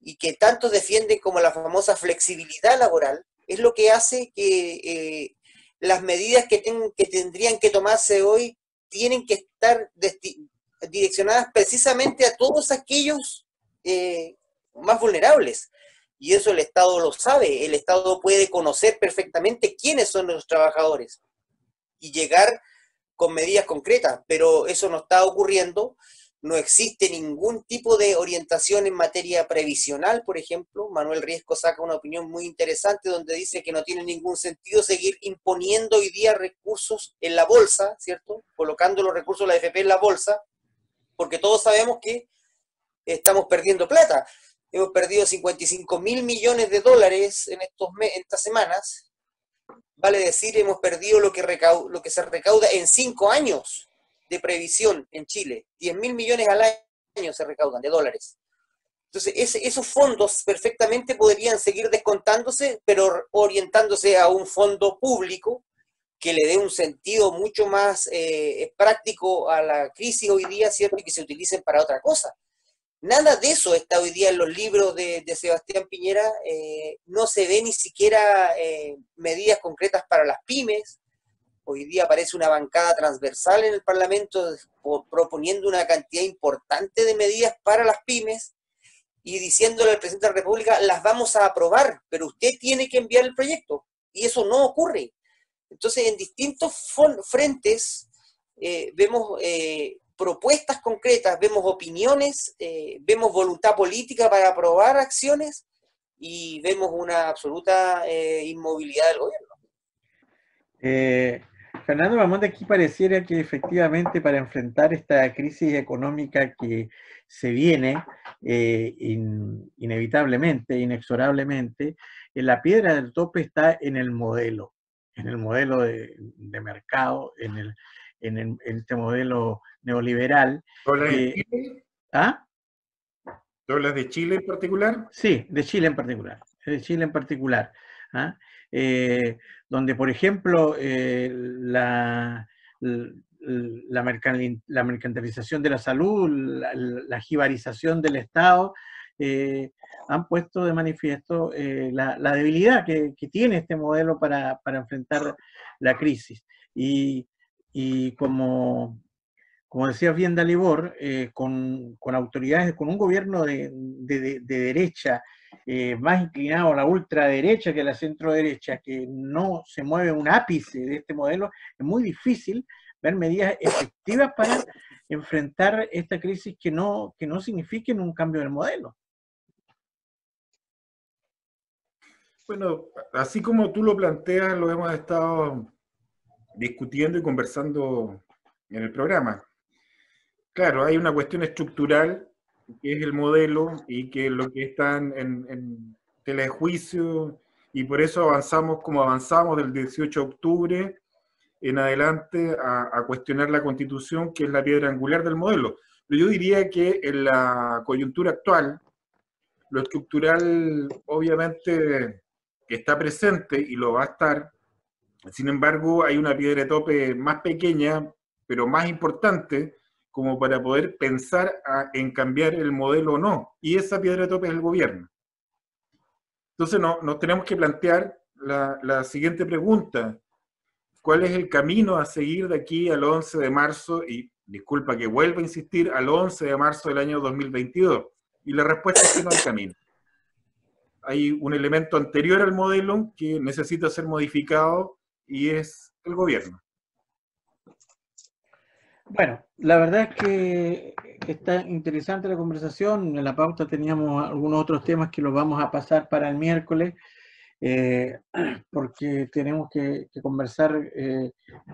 y que tantos defienden como la famosa flexibilidad laboral, es lo que hace que las medidas que tendrían que tomarse hoy tienen que estar direccionadas precisamente a todos aquellos más vulnerables. Y eso el Estado lo sabe, el Estado puede conocer perfectamente quiénes son los trabajadores y llegar con medidas concretas, pero eso no está ocurriendo. No existe ningún tipo de orientación en materia previsional, por ejemplo. Manuel Riesco saca una opinión muy interesante donde dice que no tiene ningún sentido seguir imponiendo hoy día recursos en la bolsa, ¿cierto? Colocando los recursos de la AFP en la bolsa, porque todos sabemos que estamos perdiendo plata. Hemos perdido 55.000 millones de dólares en estas semanas. Vale decir, hemos perdido lo que se recauda en 5 años de previsión en Chile. 10.000 millones al año se recaudan de dólares. Entonces, esos fondos perfectamente podrían seguir descontándose, pero orientándose a un fondo público que le dé un sentido mucho más práctico a la crisis hoy día, ¿cierto? Y que se utilicen para otra cosa. Nada de eso está hoy día en los libros de Sebastián Piñera. No se ve ni siquiera medidas concretas para las pymes. Hoy día aparece una bancada transversal en el Parlamento proponiendo una cantidad importante de medidas para las pymes y diciéndole al presidente de la República, las vamos a aprobar, pero usted tiene que enviar el proyecto. Y eso no ocurre. Entonces, en distintos frentes vemos propuestas concretas, vemos opiniones, vemos voluntad política para aprobar acciones y vemos una absoluta inmovilidad del gobierno. Fernando Bamonte, aquí pareciera que efectivamente para enfrentar esta crisis económica que se viene inevitablemente, inexorablemente, la piedra del tope está en el modelo de mercado, en este modelo neoliberal. ¿Hablas de Chile? ¿Ah? ¿Tú hablas de Chile en particular? Sí, de Chile en particular. De Chile en particular. ¿Ah? Donde, por ejemplo, la mercantilización de la salud, la jibarización del Estado, han puesto de manifiesto la debilidad que tiene este modelo para enfrentar la crisis. Y como decía bien Dalibor, con autoridades, con un gobierno de derecha, más inclinado a la ultraderecha que a la centroderecha, que no se mueve un ápice de este modelo, es muy difícil ver medidas efectivas para enfrentar esta crisis que no signifiquen un cambio del modelo. Bueno, así como tú lo planteas, lo hemos estado discutiendo y conversando en el programa. Claro, hay una cuestión estructural, que es el modelo, y que es lo que está en tela de juicio, y por eso avanzamos como avanzamos del 18 de octubre en adelante a cuestionar la Constitución, que es la piedra angular del modelo. Pero yo diría que en la coyuntura actual, lo estructural obviamente que está presente y lo va a estar. Sin embargo, hay una piedra de tope más pequeña, pero más importante, como para poder pensar en cambiar el modelo o no. Y esa piedra de tope es el gobierno. Entonces nos tenemos que plantear la siguiente pregunta. ¿Cuál es el camino a seguir de aquí al 11 de marzo? Y disculpa que vuelva a insistir, al 11 de marzo del año 2022. Y la respuesta es que no hay camino. Hay un elemento anterior al modelo que necesita ser modificado y es el gobierno. Bueno, la verdad es que está interesante la conversación. En la pauta teníamos algunos otros temas que los vamos a pasar para el miércoles, porque tenemos que conversar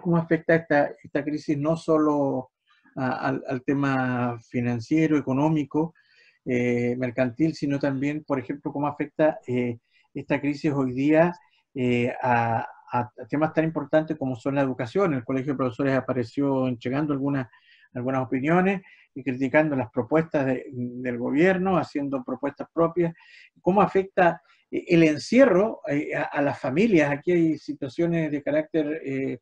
cómo afecta esta crisis no solo al tema financiero, económico, mercantil, sino también, por ejemplo, cómo afecta esta crisis hoy día a temas tan importantes como son la educación. El Colegio de Profesores apareció entregando algunas opiniones y criticando las propuestas del gobierno, haciendo propuestas propias. ¿Cómo afecta el encierro a las familias. Aquí hay situaciones de carácter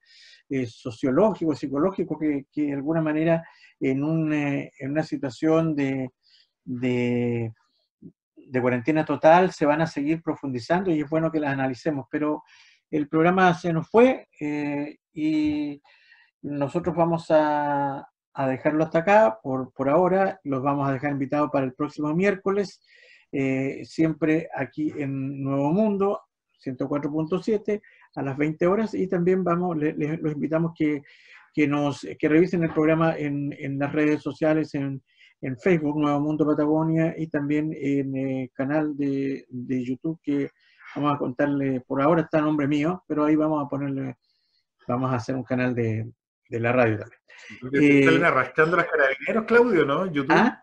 sociológico, psicológico, que de alguna manera en una situación de cuarentena total se van a seguir profundizando y es bueno que las analicemos, pero el programa se nos fue y nosotros vamos a dejarlo hasta acá por ahora. Los vamos a dejar invitados para el próximo miércoles, siempre aquí en Nuevo Mundo, 104.7, a las 20 horas, y también los invitamos que revisen el programa en las redes sociales, en Facebook, Nuevo Mundo Patagonia, y también en el canal de YouTube, que vamos a contarle, por ahora está a nombre mío, pero ahí vamos a hacer un canal de la radio también. Donde te salen arrastrando los carabineros, Claudio, ¿no? YouTube. ¿Ah?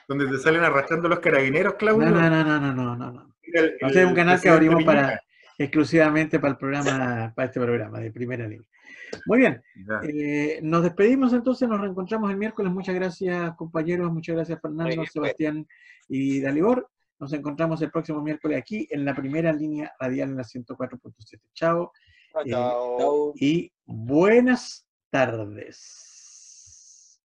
Donde te salen arrastrando los carabineros, Claudio. No. Es un canal que abrimos exclusivamente para este programa de Primera Línea. Muy bien, nos despedimos entonces, nos reencontramos el miércoles. Muchas gracias, compañeros, muchas gracias, Fernando, bien, Sebastián y Dalibor. Nos encontramos el próximo miércoles aquí en la Primera Línea Radial en la 104.7. Chao. Chao. Y buenas tardes.